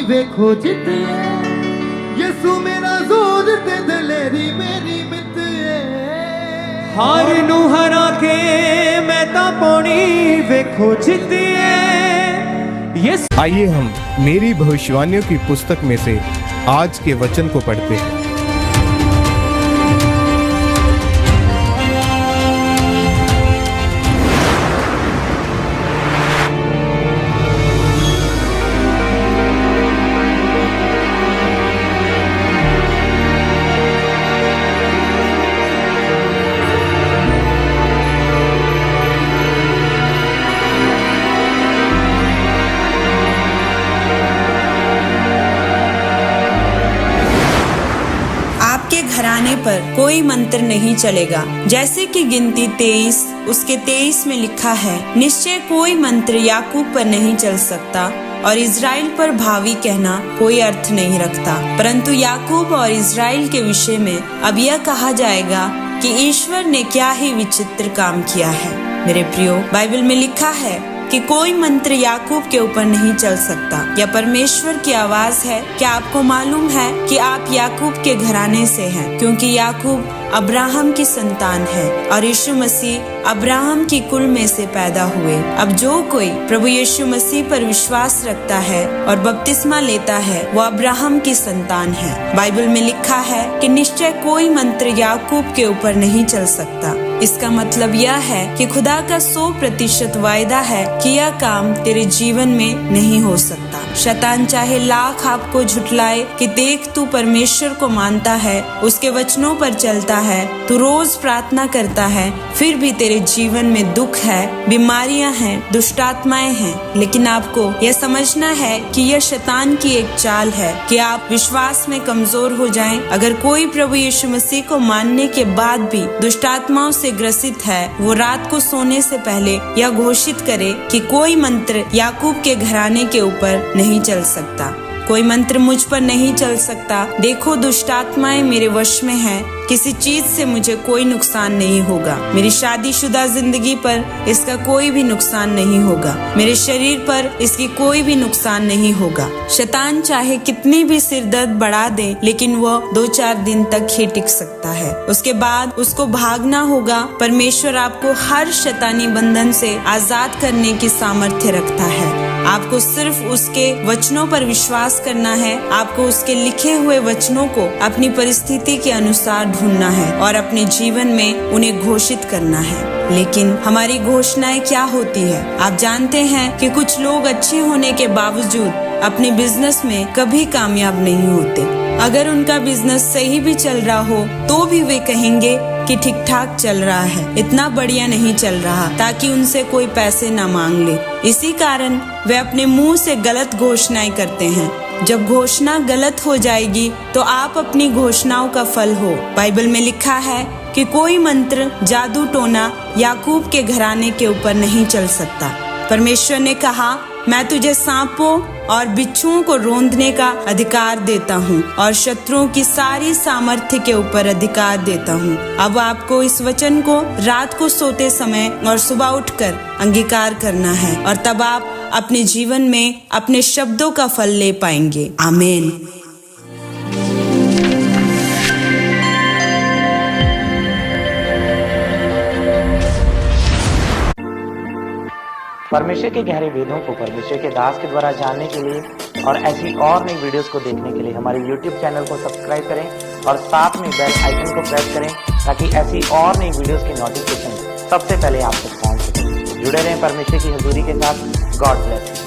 ਵੇਖੋ ਜਿੱਤੇ ਯਿਸੂ ਮੇਰਾ ਜ਼ੋਰ ਤੇ ਦਲੇਰੀ ਮੇਰੀ ਮਿੱਤ ਏ हार नू हरा के मैं ता पौनी वेखो जिते ये। आइए हम मेरी भविष्यवाणियों की पुस्तक में से आज के वचन को पढ़ते हैं। आपके घराने पर कोई मंत्र नहीं चलेगा। जैसे कि गिनती 23 उसके 23 में लिखा है, निश्चय कोई मंत्र याकूब पर नहीं चल सकता और इज़राइल पर भावी कहना कोई अर्थ नहीं रखता। परंतु याकूब और इज़राइल के विषय में अब यह कहा जाएगा कि ईश्वर ने क्या ही विचित्र काम किया है। मेरे प्रियो, बाइबल में लिखा है कि कोई मंत्र याकूब के ऊपर नहीं चल सकता। यह परमेश्वर की आवाज है। क्या आपको मालूम है कि आप याकूब के घराने से हैं, क्योंकि याकूब अब्राहम की संतान है और यीशु मसीह अब्राहम की कुल में से पैदा हुए। अब जो कोई प्रभु यीशु मसीह पर विश्वास रखता है और बपतिस्मा लेता है वो अब्राहम की संतान है। बाइबल में लिखा है कि निश्चय कोई मंत्र याकूब के ऊपर नहीं चल सकता। इसका मतलब यह है कि खुदा का 100% वायदा है कि यह काम तेरे जीवन में नहीं हो सकता। शैतान चाहे लाख आपको झुठलाए कि देख तू परमेश्वर को मानता है, उसके वचनों पर चलता है, तू रोज प्रार्थना करता है, फिर भी तेरे जीवन में दुख है, बीमारियां हैं, दुष्ट आत्माएं हैं। लेकिन आपको यह समझना है कि यह शैतान की एक चाल है कि आप विश्वास में कमजोर हो जाएं। अगर कोई प्रभु यीशु मसीह को मानने के बाद भी दुष्ट आत्माओं से ग्रसित है, वो रात को सोने से पहले यह घोषित करे कि कोई मंत्र याकूब के घराने के ऊपर नहीं चल सकता, कोई मंत्र मुझ पर नहीं चल सकता। देखो दुष्ट आत्माएं मेरे वश में हैं, किसी चीज से मुझे कोई नुकसान नहीं होगा। मेरी शादीशुदा जिंदगी पर इसका कोई भी नुकसान नहीं होगा, मेरे शरीर पर इसकी कोई भी नुकसान नहीं होगा। शैतान चाहे कितनी भी सिर दर्द बढ़ा दे, लेकिन वह 2-4 दिन तक ही टिक सकता है, उसके बाद उसको भागना होगा। परमेश्वर आपको हर शैतानी बंधन से आजाद करने की सामर्थ्य रखता है। आपको सिर्फ उसके वचनों पर विश्वास करना है। आपको उसके लिखे हुए वचनों को अपनी परिस्थिति के अनुसार ढूंढना है और अपने जीवन में उन्हें घोषित करना है। लेकिन हमारी घोषणाएं क्या होती है? आप जानते हैं कि कुछ लोग अच्छे होने के बावजूद अपने बिजनेस में कभी कामयाब नहीं होते। अगर उनका बिजनेस सही भी चल रहा हो तो भी वे कहेंगे कि ठीक ठाक चल रहा है, इतना बढ़िया नहीं चल रहा, ताकि उनसे कोई पैसे ना मांग ले। इसी कारण वे अपने मुंह से गलत घोषणाएं करते हैं। जब घोषणा गलत हो जाएगी तो आप अपनी घोषणाओं का फल हो। बाइबल में लिखा है कि कोई मंत्र, जादू टोना याकूब के घराने के ऊपर नहीं चल सकता। परमेश्वर ने कहा, मैं तुझे सांपों और बिच्छुओं को रौंदने का अधिकार देता हूँ और शत्रुओं की सारी सामर्थ्य के ऊपर अधिकार देता हूँ। अब आपको इस वचन को रात को सोते समय और सुबह उठकर अंगीकार करना है और तब आप अपने जीवन में अपने शब्दों का फल ले पाएंगे। आमीन। परमेश्वर के गहरे वेदों को परमेश्वर के दास के द्वारा जानने के लिए और ऐसी और नई वीडियोस को देखने के लिए हमारे YouTube चैनल को सब्सक्राइब करें और साथ में बेल आइकन को प्रेस करें, ताकि ऐसी और नई वीडियोस की नोटिफिकेशन सबसे पहले आप तक पहुंच सके। जुड़े रहें परमेश्वर की हजूरी के साथ। God bless.